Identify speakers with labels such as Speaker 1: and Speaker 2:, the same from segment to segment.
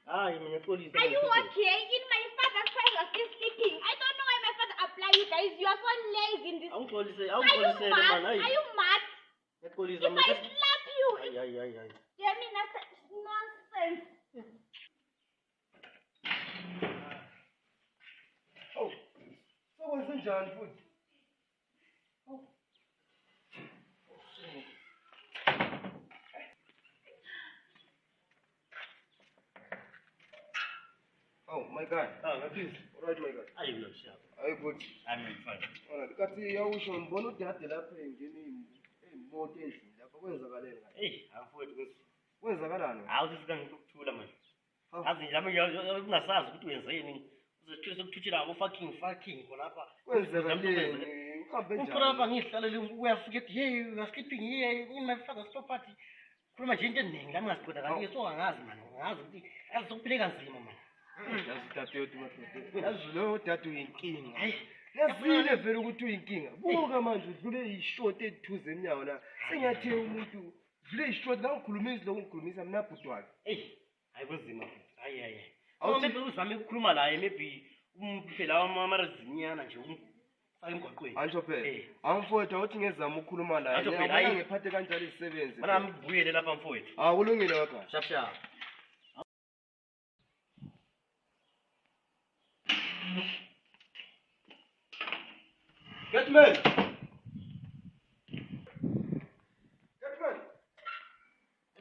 Speaker 1: Are you okay?
Speaker 2: In my father's house, you're still sleeping. I don't know why my father applied you guys. You are so lazy in this. Are you mad? If I slap you. I mean, that's nonsense.
Speaker 3: Oh, so what's in John food? Oh my God.
Speaker 1: Please.
Speaker 3: All right, my God.
Speaker 1: Are you not sure?
Speaker 3: Are you good?
Speaker 1: I'm fine.
Speaker 3: All right. Because you usho ngibona udade lapha engene imoto endlini lapha kwenzakaleni kahle.
Speaker 1: Hey, afowethu
Speaker 3: Kwenzakalani?
Speaker 1: awusifika ngikuthula manje. Azi nje ungasazi ukuthi wenzeni. Uzothusa sokuthuthela fucking khona lapha.
Speaker 3: Kwenzakaleni? Uhambe njani?
Speaker 1: Ukhona lapha ngihlalele uyafika ethi hey, we are sleeping here in my father's property. Khuluma nje into eningi lami ngasiqeda kanti so angazi manje. Ngazi ukuthi azokuphileka nzima manje.
Speaker 3: Yazi lo dade uyinkinga. Yazile vele ukuthi uyinkinga. Buka manje udlule ishort ethuze enyawo la. Sengathi umuntu udlule ishort la ukhulumisa lo ungikhulumisa mina bhuti wakhe.
Speaker 1: Hey, ayikunzima futhi. Hayi. Awuthi uzame ukukhuluma la maybe umphela wamarazinyana nje umfaka emgwaqweni.
Speaker 3: Antsho phela. Amfowethu awuthi ngezama ukukhuluma la. Ngiyabona ngiphathe kanjalo isisebenzi.
Speaker 1: Mana ngibuyele lapha mfowethu.
Speaker 3: Kulungile wakha.
Speaker 1: Shap.
Speaker 3: Getman!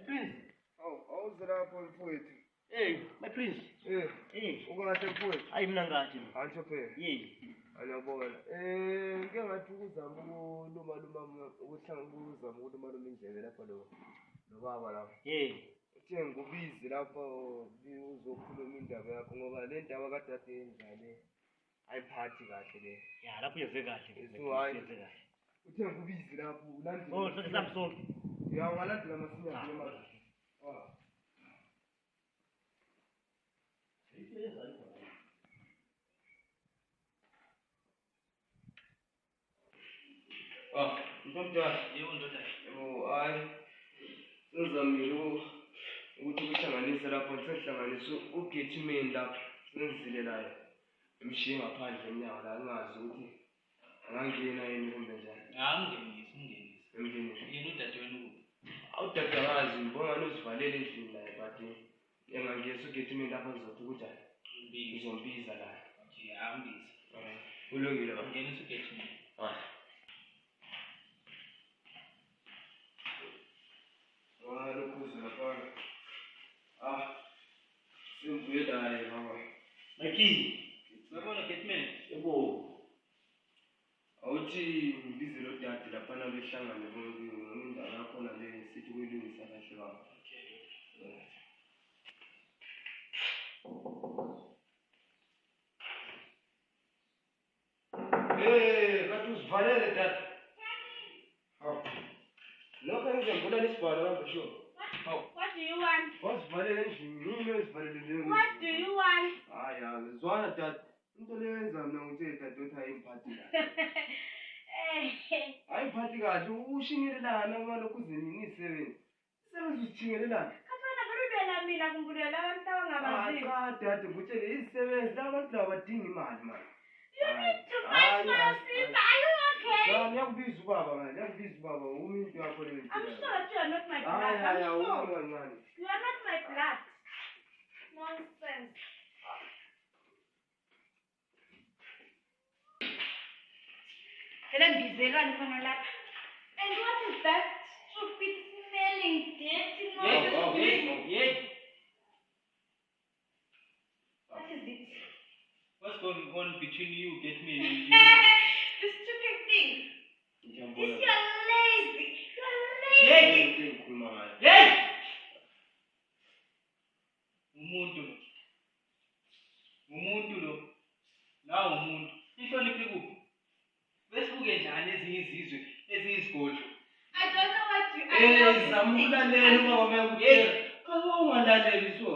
Speaker 1: Prince.
Speaker 3: How's it up on foot?
Speaker 1: Hey, my prince.
Speaker 3: Hey. Ukungahle foot.
Speaker 1: Hayi mina ngathi.
Speaker 3: Antsho phela. Ayabona. Ngeke ngathi ukuzama ukuluma ukuhlanga ukuluma indlebe lapha lo baba lapha. Uthe ngikubizi lapha uzokhuluma indaba yakho ngoba le ndaba kadade endlale ayiphathi kahle le.
Speaker 1: Ya lapho uyenze kahle.
Speaker 3: Uthe ngikubizi lapho ulandile.
Speaker 1: Oh, sesihambe sonke.
Speaker 3: Ya ungalandela masinya kule mali. Ntomdala, hayi. Ngizamile ukuthi ukuhlanganisa lapho sehlanganisa uGetman lapho. Sengizile naye. Emshiye ngaphandle emnyango la ngazi ukuthi angangena yini kumbe njani. Ungenise. Yena udade wenu. Awudadakazi ngibona uzivalele endlini la but engangisa uGetman lapho ngizothi ukuthi ngizombiza la. Ambiza. Ulungile ba. Ngenisa uGetman. Lokhuza lapha. Simbuye naye baba.
Speaker 1: Makini. Uyabona Getman? Yebo.
Speaker 3: Awuthi ngibize lo dade lapha nabehlangane indawo yakho na le sithi kuyilungisa kahle baba. Kathi uzivalele dade. Lokho ngizembona nisibhalo lapha sho.
Speaker 2: What do you want?
Speaker 3: Wasivalele endlini, wasivalele.
Speaker 2: What do you want?
Speaker 3: Hayi, ngizwana dade. Into leyenza mina ngithe dade uthi ayiphathi kahle. Ayiphathi kahle, ushingelelana malokhu zenini isebenzi. Isebenzi usichingelelana.
Speaker 2: Kafana barubela mina kumbulela abantu abangabaziyo.
Speaker 3: Dade ngutshele isebenzi labantu laba badinga imali manje.
Speaker 2: You need to fight for your sister. Are you okay?
Speaker 3: Ngiyakubiza ubaba manje, ngiyakubiza ubaba umuntu wakho le.
Speaker 2: I'm sure that you are not my blood. I'm sure. You are not my blood. Nonsense. And what is that stupid smelling dirty noise? What is it?
Speaker 4: What's going on between you, Getman, and you?
Speaker 2: The stupid thing. You're lazy. You're lazy.
Speaker 4: Umuntu lo. Nawo umuntu. Ihloniphe kuphi? Besibuke njani ezinye izizwe, ezinye izigodlo.
Speaker 2: I don't know what you
Speaker 3: Zamulalela ubaba bayakutshela. Kaze ungalaleli so.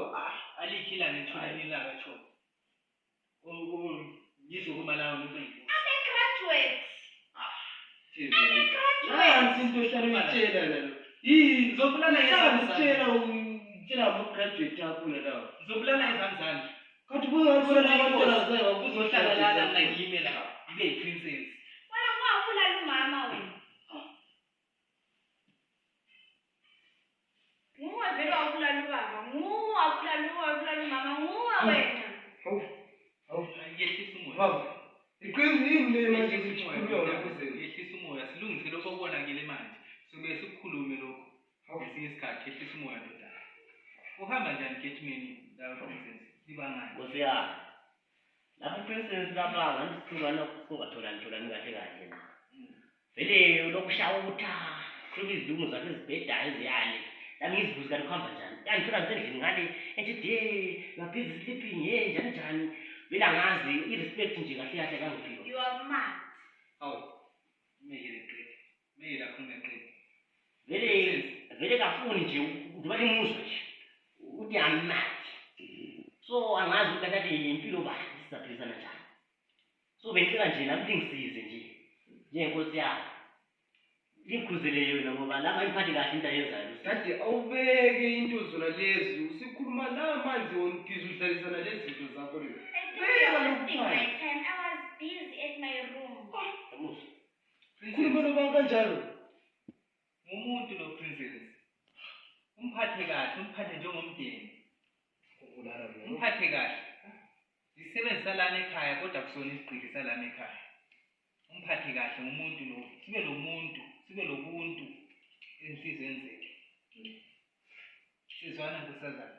Speaker 4: Alikhila nethuna ilanga cho. Ngisho kumalawo ngithi.
Speaker 2: I'm a graduate.
Speaker 3: Into ehlala ngitshela lalo.
Speaker 4: Ngizobulala ngesandla.
Speaker 3: Ngitshela Tshela ama-graduate yakho la.
Speaker 4: Ngizobulala izandla.
Speaker 3: Kanti bungazibulala abantwana zayo
Speaker 4: Uzohlala lana mina ngiyime la. Ibe yi-princess.
Speaker 2: Wena ungabulala umama wena. Nguwe vele wabulala ubaba. Nguwe wabulala umama. Nguwe wena.
Speaker 3: Hawu.
Speaker 4: Yehlisa umoya.
Speaker 3: Hawu. Iqiniso yini le manje sikhuluma ngakuze?
Speaker 4: Yehlisa umoya. Silungise lokho okubonakele manje. Sobe sikukhulume lokho. Ngesinye isikhathi yehlisa umoya ndoda. Uhamba njani Ketman la princess? Libangani?
Speaker 1: Ngosiyana. Lapho princess lapha ngisithulana kungatholani kahle kahle na. Vele lokushawutha, khuluma izilungu zakhe ezibhedayo eziyale. Lami ngizibuza kanti kuhamba njani? Yangithola ngisendlini ngale ethi you are busy sleeping njani. Vele angazi irespect nje kahle kahle kangiphiwa.
Speaker 2: You are mad.
Speaker 4: Hawu. Meyela khona qedi.
Speaker 1: Vele kafuni nje ukuba limuzwe nje. Uthi amati. So angazi ukuthi kanti impilo bani sisaphilisana njani. So bengicela nje nakuthi ngisize nje. Njengenkosi yakho. Ngikhuzele yona ngoba lama imphathi kahle into ayenzayo.
Speaker 3: Kade awubeke into zona lezi usikhuluma la manje wongiza udlalisana lezi zinto zakho lezi.
Speaker 2: My time. I was busy at my room.
Speaker 3: Khuluma noba kanjalo.
Speaker 4: Umuntu lo princess. Umphathe kahle, umphathe njengomndeni. Umphathe kahle. Isebenzisa lana ekhaya kodwa kusona isigqili salana ekhaya. Umphathe kahle umuntu lo. Sibe lobuntu enhlizweni zethu. Sizwana kusazana.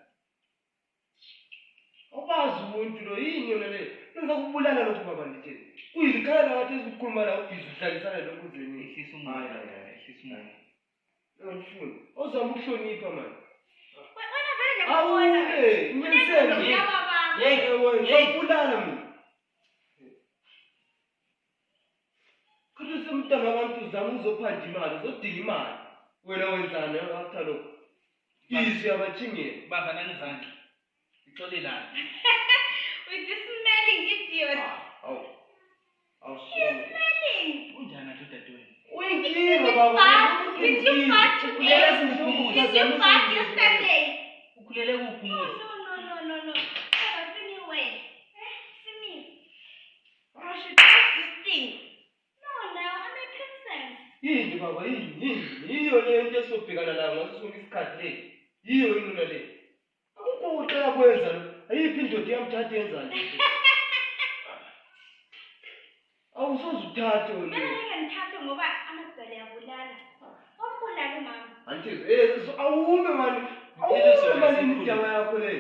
Speaker 3: Awubazi umuntu lo yini yona le. Nenza kubulala lokho baba ndithini. Kuyizikhala wathi ezikhuluma la ubhizi uhlalisana lokho zeni.
Speaker 4: Ehlisa umoya. Ehlisa umoya.
Speaker 3: Ngifuna. Ozama ukuhlonipha manje.
Speaker 2: Wena vele
Speaker 3: Awuke, nginisele. Ngiyabulala mina. Kodwa semntana abantu zami uzophanda imali, uzodinga imali. Wena wenzani after lokho? Yizi abathingeni.
Speaker 4: Bamba nanizandla. Ixolelana.
Speaker 2: with this smelling idiot.
Speaker 3: Awusona.
Speaker 2: Smelling.
Speaker 4: Unjani adodadweni?
Speaker 3: Uyinkinga baba.
Speaker 2: Did you fart today? Did you fart yesterday?
Speaker 4: Ukhulele kuphi umuzi?
Speaker 2: No. Anyway. See me. I should test this thing. No, I'm a princess.
Speaker 3: Yini baba yini? Yiyo le nto esofika la ngaso sonke isikhathi le. Yiyo inuna le. Akukho ucela kwenza lo. Ayiphi indoda yamthatha yenzani? Awusozuthathe wena.
Speaker 2: Mina ngithathe ngoba amagcala yabulala. Wambulala umama.
Speaker 3: Antizi awume mani. Awume mani indaba yakho le.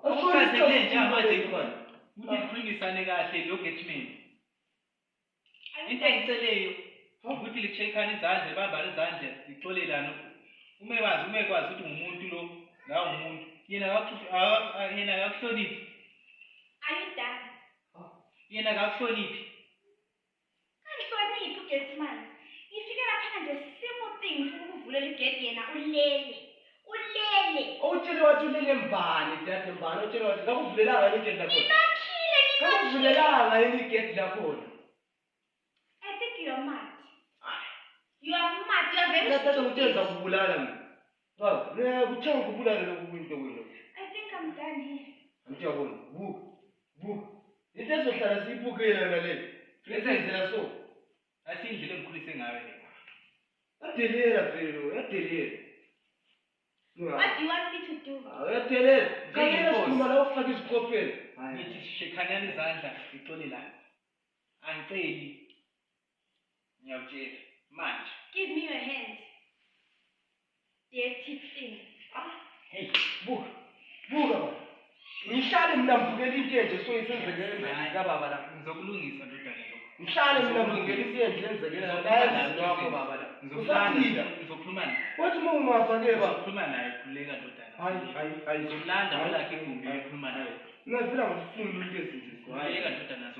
Speaker 4: Awukaze nje manje manje. Uthi khulumisane kahle lo Getman. Into engiceleyo ukuthi licheckane izandla bamba izandla ixolelana. Umekwazi ukuthi umuntu lo la umuntu yena akakuhloniphi.
Speaker 2: Are you done?
Speaker 4: Yena akakuhloniphi.
Speaker 2: Kanhloniphi uGetman. Ngifike lapha nje simple things ukuvulela igate yena ulele.
Speaker 3: Utshele wathi ulele mbani dade mbani utshele wathi ngakuvulelanga igate lakho.
Speaker 2: Nginothile.
Speaker 3: Ngakuvulelanga igate lakho.
Speaker 2: I think you are mad. You are mad. You are very
Speaker 3: Nathatha
Speaker 2: stupid.
Speaker 3: utenza kubulala mina. Baba, kuthanga kubulala lokho into wena.
Speaker 2: I think I'm done here.
Speaker 3: Ngiyabona. Buka. Into ezohlala siyibukela yona le. Presenzela so.
Speaker 4: Asindlela engikhulise ngayo le.
Speaker 3: Yadelera velo, yadelera.
Speaker 2: What do you want me to do?
Speaker 3: Yadelera. Kanti sikhuluma la ufaka izikhopheni.
Speaker 4: Ngithi shekhanani izandla ixolelana. Angiceli. Ngiyakutshela manje.
Speaker 2: Give me your hand. Dirty thing.
Speaker 1: Hey,
Speaker 3: Buka baba. Ngihlale mina mbukela into enje so isenzekele kababa la.
Speaker 4: Ngizokulungisa ndodana lokho.
Speaker 3: Ngihlale mina mbukela into enje enzekele la. Bayazi wakho baba la.
Speaker 4: Ngizokhuluma naye.
Speaker 3: Wathi uma ungafake baba.
Speaker 4: Ngizokhuluma naye khuleka ndodana.
Speaker 3: Hayi.
Speaker 4: Ngizomlanda wala ke igumbi ekhuluma naye.
Speaker 3: Ngivela ngifuna into ezinje.
Speaker 4: Khuleka ndodana.